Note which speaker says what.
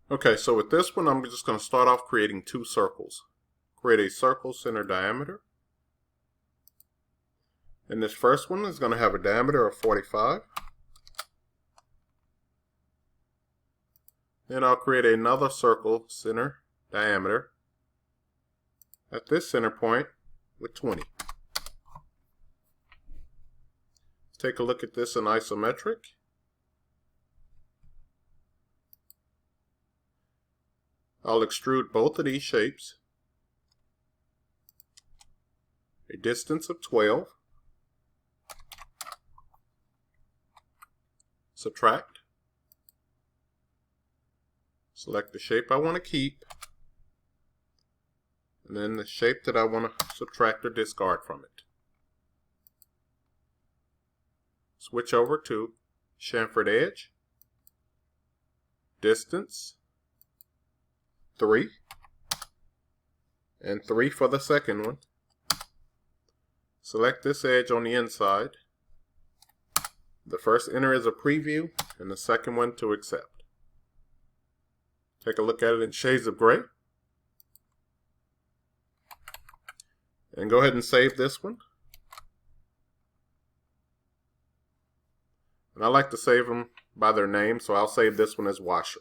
Speaker 1: Okay, so with this one, I'm just going to start off creating two circles. Create a circle center diameter. And this first one is going to have a diameter of 45. Then I'll create another circle center diameter at this center point with 20. Let's take a look at this in isometric. I'll extrude both of these shapes a distance of 12. Subtract. Select the shape I want to keep, and then the shape that I want to subtract or discard from it. Switch over to chamfered edge, distance 3, and 3 for the second one. Select this edge on the inside. The first enter is a preview, and the second one to accept. Take a look at it in shades of gray. And go ahead and save this one. And I like to save them by their name, so I'll save this one as washer.